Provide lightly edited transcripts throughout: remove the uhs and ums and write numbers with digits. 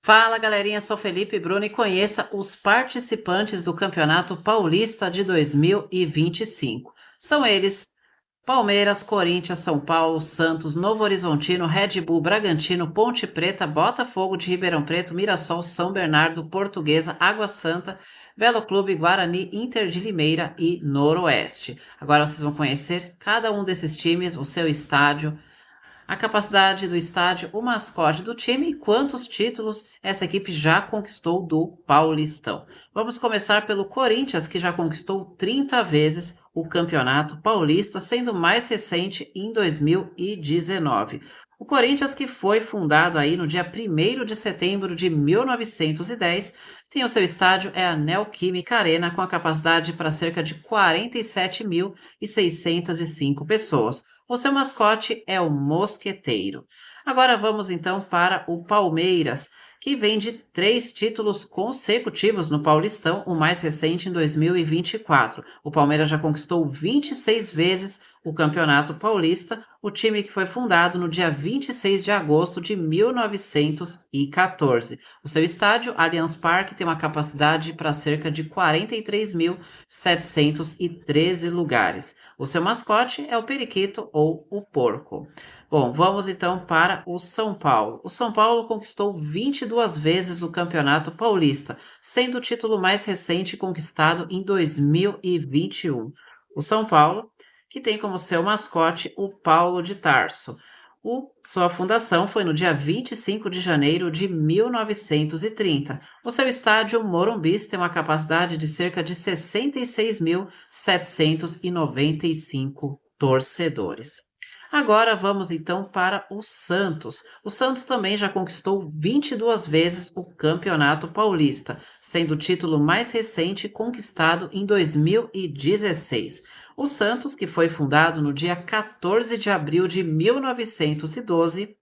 Fala galerinha, sou Felipe Bruno e conheça os participantes do Campeonato Paulista de 2025. São eles: Palmeiras, Corinthians, São Paulo, Santos, Novo Horizontino, Red Bull, Bragantino, Ponte Preta, Botafogo de Ribeirão Preto, Mirassol, São Bernardo, Portuguesa, Água Santa, Velo Clube, Guarani, Inter de Limeira e Noroeste. Agora vocês vão conhecer cada um desses times, o seu estádio, a capacidade do estádio, o mascote do time e quantos títulos essa equipe já conquistou do Paulistão. Vamos começar pelo Corinthians, que já conquistou 30 vezes o Campeonato Paulista, sendo o mais recente em 2019. O Corinthians, que foi fundado aí no dia 1º de setembro de 1910, tem o seu estádio, é a Neoquímica Arena, com a capacidade para cerca de 47.605 pessoas. O seu mascote é o Mosqueteiro. Agora vamos então para o Palmeiras, que vem de 3 títulos consecutivos no Paulistão, o mais recente em 2024. O Palmeiras já conquistou 26 vezes o Campeonato Paulista, o time que foi fundado no dia 26 de agosto de 1914. O seu estádio, Allianz Parque, tem uma capacidade para cerca de 43.713 lugares. O seu mascote é o periquito ou o porco. Bom, vamos então para o São Paulo. O São Paulo conquistou 22 vezes o Campeonato Paulista, sendo o título mais recente conquistado em 2021. O São Paulo, que tem como seu mascote o Paulo de Tarso. Sua fundação foi no dia 25 de janeiro de 1930. O seu estádio Morumbi tem uma capacidade de cerca de 66.795 torcedores. Agora vamos então para o Santos. O Santos também já conquistou 22 vezes o Campeonato Paulista, sendo o título mais recente conquistado em 2016. O Santos, que foi fundado no dia 14 de abril de 1912,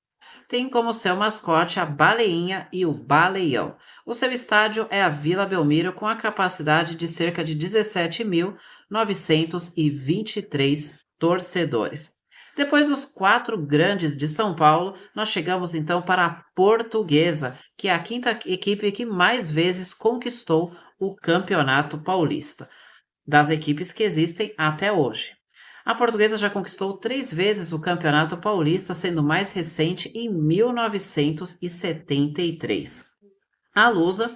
tem como seu mascote a baleinha e o baleião. O seu estádio é a Vila Belmiro, com a capacidade de cerca de 17.923 torcedores. Depois dos 4 grandes de São Paulo, nós chegamos então para a Portuguesa, que é a quinta equipe que mais vezes conquistou o Campeonato Paulista, das equipes que existem até hoje. A Portuguesa já conquistou 3 vezes o Campeonato Paulista, sendo mais recente em 1973. A Lusa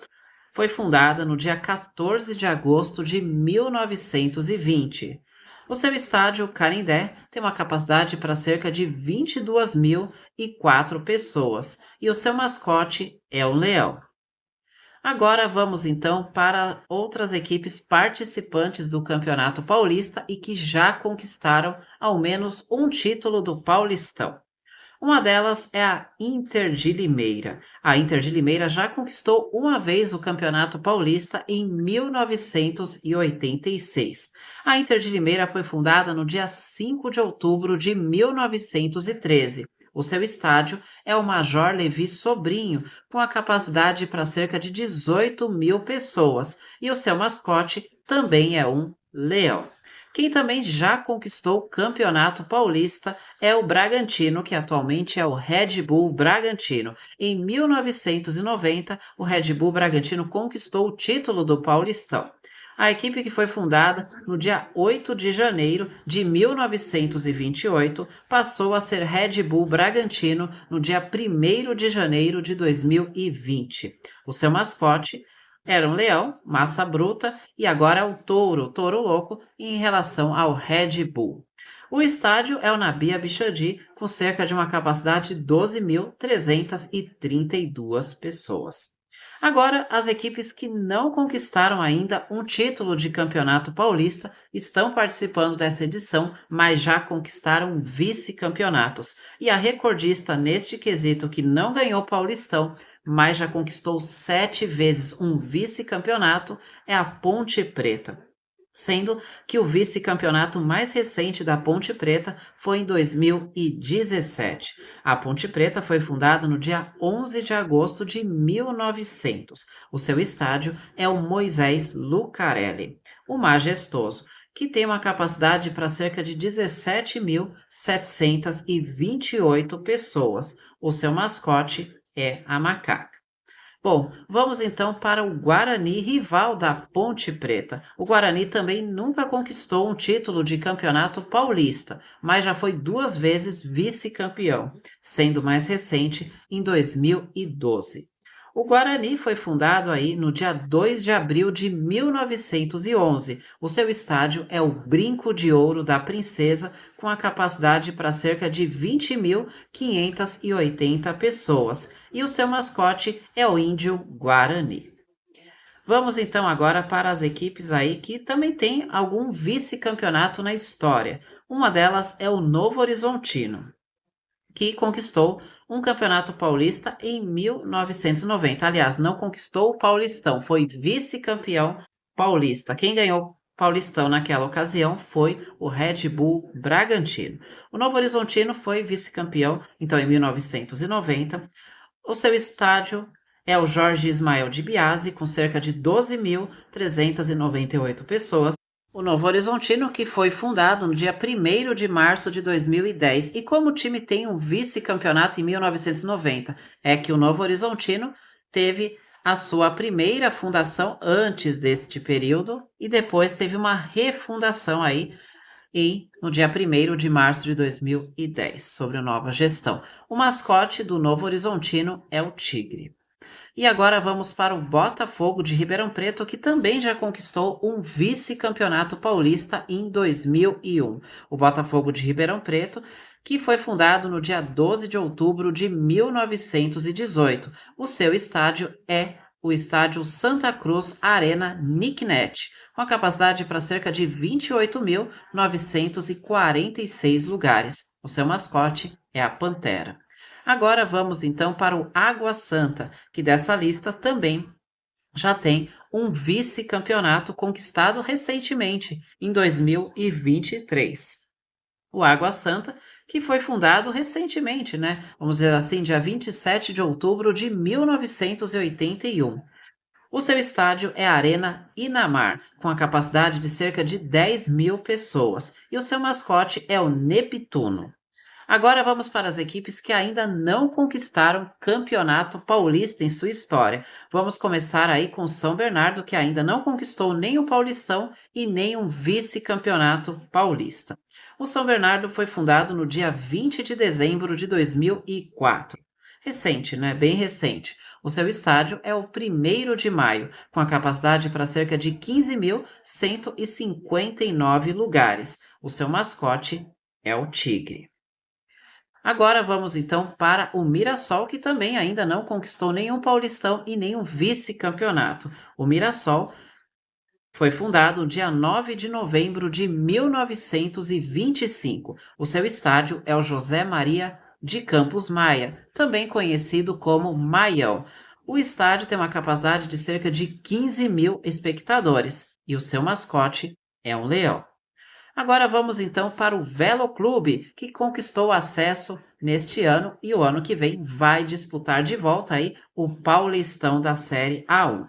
foi fundada no dia 14 de agosto de 1920. O seu estádio, Canindé, tem uma capacidade para cerca de 22.004 pessoas e o seu mascote é o leão. Agora vamos então para outras equipes participantes do Campeonato Paulista e que já conquistaram ao menos um título do Paulistão. Uma delas é a Inter de Limeira. A Inter de Limeira já conquistou uma vez o Campeonato Paulista em 1986. A Inter de Limeira foi fundada no dia 5 de outubro de 1913. O seu estádio é o Major Levi Sobrinho, com a capacidade para cerca de 18.000 pessoas, e o seu mascote também é um leão. Quem também já conquistou o Campeonato Paulista é o Bragantino, que atualmente é o Red Bull Bragantino. Em 1990, o Red Bull Bragantino conquistou o título do Paulistão. A equipe, que foi fundada no dia 8 de janeiro de 1928, passou a ser Red Bull Bragantino no dia 1º de janeiro de 2020. O seu mascote era um leão, massa bruta, e agora é o touro louco, em relação ao Red Bull. O estádio é o Nabi Abichadi, com cerca de uma capacidade de 12.332 pessoas. Agora, as equipes que não conquistaram ainda um título de Campeonato Paulista estão participando dessa edição, mas já conquistaram vice-campeonatos. E a recordista neste quesito, que não ganhou Paulistão, mas já conquistou 7 vezes um vice-campeonato, é a Ponte Preta, sendo que o vice-campeonato mais recente da Ponte Preta foi em 2017. A Ponte Preta foi fundada no dia 11 de agosto de 1900. O seu estádio é o Moisés Lucarelli, o majestoso, que tem uma capacidade para cerca de 17.728 pessoas. O seu mascote é a macaca. Bom, vamos então para o Guarani, rival da Ponte Preta. O Guarani também nunca conquistou um título de campeonato paulista, mas já foi duas vezes vice-campeão, sendo mais recente em 2012. O Guarani foi fundado aí no dia 2 de abril de 1911. O seu estádio é o Brinco de Ouro da Princesa, com a capacidade para cerca de 20.580 pessoas. E o seu mascote é o Índio Guarani. Vamos então agora para as equipes aí que também têm algum vice-campeonato na história. Uma delas é o Novo Horizontino, que conquistou um campeonato paulista em 1990. Aliás, não conquistou o Paulistão, foi vice-campeão paulista. Quem ganhou o Paulistão naquela ocasião foi o Red Bull Bragantino. O Novo Horizontino foi vice-campeão, então, em 1990. O seu estádio é o Jorge Ismael de Biase, com cerca de 12.398 pessoas. O Novo Horizontino, que foi fundado no dia 1º de março de 2010, e como o time tem um vice-campeonato em 1990, é que o Novo Horizontino teve a sua primeira fundação antes deste período e depois teve uma refundação aí no dia 1º de março de 2010, sobre a nova gestão. O mascote do Novo Horizontino é o tigre. E agora vamos para o Botafogo de Ribeirão Preto, que também já conquistou um vice-campeonato paulista em 2001. O Botafogo de Ribeirão Preto, que foi fundado no dia 12 de outubro de 1918. O seu estádio é o estádio Santa Cruz Arena Nicknet, com a capacidade para cerca de 28.946 lugares. O seu mascote é a Pantera. Agora vamos então para o Água Santa, que dessa lista também já tem um vice-campeonato conquistado recentemente, em 2023. O Água Santa, que foi fundado recentemente, né? Vamos dizer assim, dia 27 de outubro de 1981. O seu estádio é a Arena Inamar, com a capacidade de cerca de 10.000 pessoas, e o seu mascote é o Neptuno. Agora vamos para as equipes que ainda não conquistaram campeonato paulista em sua história. Vamos começar aí com São Bernardo, que ainda não conquistou nem o Paulistão e nem um vice-campeonato paulista. O São Bernardo foi fundado no dia 20 de dezembro de 2004. Recente, né? Bem recente. O seu estádio é o 1º de Maio, com a capacidade para cerca de 15.159 lugares. O seu mascote é o tigre. Agora vamos então para o Mirassol, que também ainda não conquistou nenhum Paulistão e nenhum vice-campeonato. O Mirassol foi fundado no dia 9 de novembro de 1925. O seu estádio é o José Maria de Campos Maia, também conhecido como Maião. O estádio tem uma capacidade de cerca de 15.000 espectadores e o seu mascote é um leão. Agora vamos então para o Velo Clube, que conquistou acesso neste ano e o ano que vem vai disputar de volta aí o Paulistão da Série A1.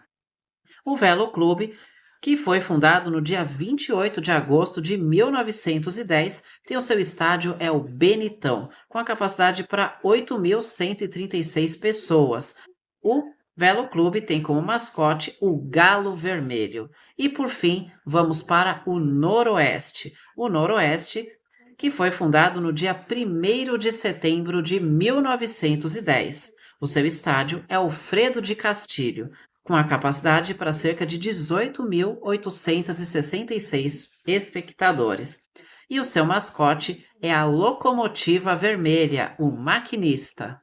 O Velo Clube, que foi fundado no dia 28 de agosto de 1910, tem o seu estádio é o Benitão, com a capacidade para 8.136 pessoas. O Velo Clube tem como mascote o Galo Vermelho. E por fim, vamos para o Noroeste. O Noroeste, que foi fundado no dia 1º de setembro de 1910. O seu estádio é o Fredo de Castilho, com a capacidade para cerca de 18.866 espectadores. E o seu mascote é a Locomotiva Vermelha, o Maquinista.